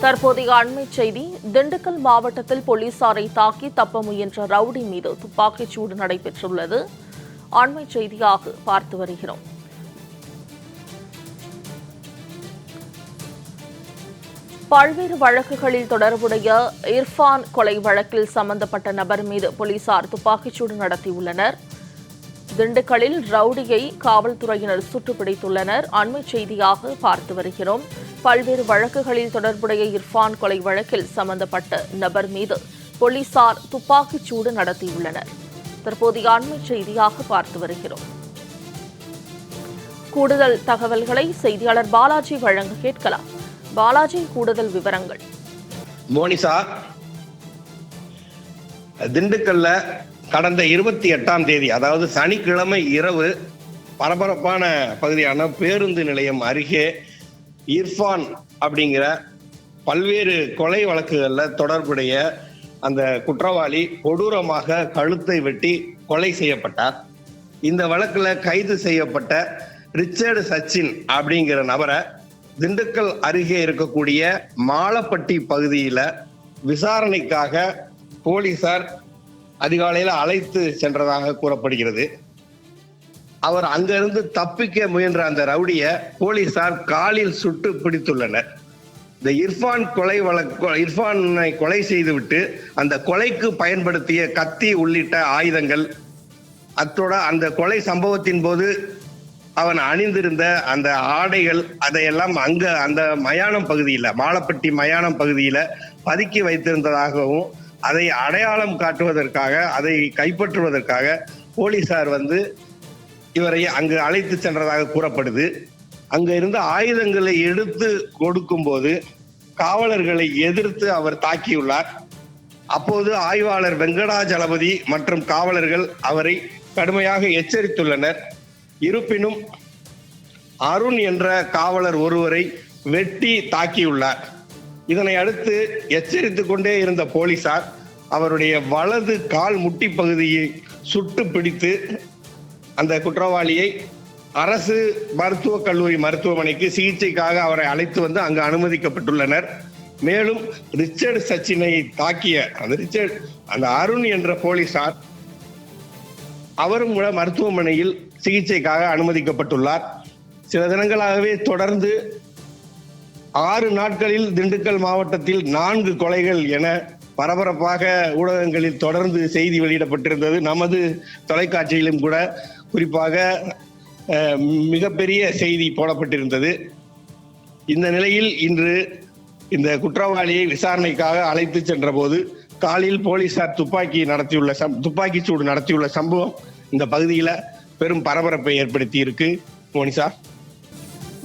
தற்போதைய அண்மை செய்தி. திண்டுக்கல் மாவட்டத்தில் போலீசாரை தாக்கி தப்ப முயன்ற ரவுடி மீது துப்பாக்கிச்சூடு நடைபெற்றுள்ளது. அண்மை செய்தியாக பார்த்து வருகிறோம். பல்வேறு வழக்குகளில் தொடர்புடைய இர்ஃபான் கொலை வழக்கில் சம்பந்தப்பட்ட நபர் மீது போலீசார் துப்பாக்கிச்சூடு நடத்தியுள்ளனர். திண்டுக்கல்லில் ரவுடியை காவல்துறையினர் சுட்டுப்பிடித்துள்ளனர். அண்மை செய்தியாக பார்த்து வருகிறோம். பல்வேறு வழக்குகளில் தொடர்புடைய இர்ஃபான் கொலை வழக்கில் சம்பந்தப்பட்ட நபர் மீது போலீசார் துப்பாக்கிச்சூடு நடத்தியுள்ளனர். தற்போதைய அண்மை செய்தியாக பார்த்து வருகிறோம். கூடுதல் தகவல்களை செய்தியாளர் பாலாஜி வழங்க கேட்கலாம். பாலாஜி, கூடுதல் விவரங்கள். மோனிசா, திண்டுக்கல்ல கடந்த 28ஆம் தேதி, அதாவது சனிக்கிழமை இரவு பரபரப்பான பகுதியான பேருந்து நிலையம் அருகே இர்ஃபான் அப்படிங்கிற பல்வேறு கொலை வழக்குகளில் தொடர்புடைய அந்த குற்றவாளி கொடூரமாக கழுத்தை வெட்டி கொலை செய்யப்பட்டார். இந்த வழக்கில் கைது செய்யப்பட்ட ரிச்சர்டு சச்சின் அப்படிங்கிற நபரை திண்டுக்கல் அருகே இருக்கக்கூடிய மாலப்பட்டி பகுதியில் விசாரணைக்காக போலீசார் அதிகாலையில் அழைத்து சென்றதாக கூறப்படுகிறது. அவர் அங்கிருந்து தப்பிக்க முயன்ற அந்த ரவுடிய போலீசார் காலில் சுட்டு பிடித்துள்ளனர். இந்த இர்ஃபான் இர்ஃபானை கொலை செய்துவிட்டு அந்த கொலைக்கு பயன்படுத்திய கத்தி உள்ளிட்ட ஆயுதங்கள், அத்தோட அந்த கொலை சம்பவத்தின் போது அவன் அணிந்திருந்த அந்த ஆடைகள், அதையெல்லாம் அந்த மயானம் பகுதியில, மாலப்பட்டி மயானம் பகுதியில பதுக்கி வைத்திருந்ததாகவும், அதை அடையாளம் காட்டுவதற்காக, அதை கைப்பற்றுவதற்காக போலீசார் இவரை அங்கு அழைத்து சென்றதாக கூறப்படுது. அங்க இருந்த ஆயுதங்களை எடுத்து கொடுக்கும் போது காவலர்களை எதிர்த்து அவர் தாக்கியுள்ளார். அப்போது ஆய்வாளர் வெங்கடாஜலபதி மற்றும் காவலர்கள் அவரை கடுமையாக எச்சரித்துள்ளனர். இருப்பினும் அருண் என்ற காவலர் ஒருவரை வெட்டி தாக்கியுள்ளார். இதனை அடுத்து எச்சரித்துக் கொண்டே இருந்த போலீசார் அவருடைய வலது கால் முட்டி பகுதியை சுட்டு பிடித்து அந்த குற்றவாளியை அரசு மருத்துவக் கல்லூரி மருத்துவமனைக்கு சிகிச்சைக்காக அவரை அழைத்து அங்கு அனுமதிக்கப்பட்டுள்ளனர். மேலும் ரிச்சர்டு சச்சினை தாக்கிய அந்த அருண் என்ற போலீசார் அவரும் கூட மருத்துவமனையில் சிகிச்சைக்காக அனுமதிக்கப்பட்டுள்ளார். சில தினங்களாகவே தொடர்ந்து 6 நாட்களில் திண்டுக்கல் மாவட்டத்தில் 4 கொலைகள் என பரபரப்பாக ஊடகங்களில் தொடர்ந்து செய்தி வெளியிடப்பட்டிருந்தது. நமது தொலைக்காட்சியிலும் கூட குறிப்பாக மிகப்பெரிய செய்தி போடப்பட்டிருந்தது. இந்த நிலையில் இன்று இந்த குற்றவாளியை விசாரணைக்காக அழைத்து சென்ற போது காலில் போலீசார் துப்பாக்கி சூடு நடத்தியுள்ள சம்பவம் இந்த பகுதியில பெரும் பரபரப்பை ஏற்படுத்தி இருக்கு. மோனிசா,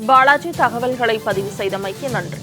பாலாஜி, தகவல்களை பதிவு செய்தமைக்கு நன்றி.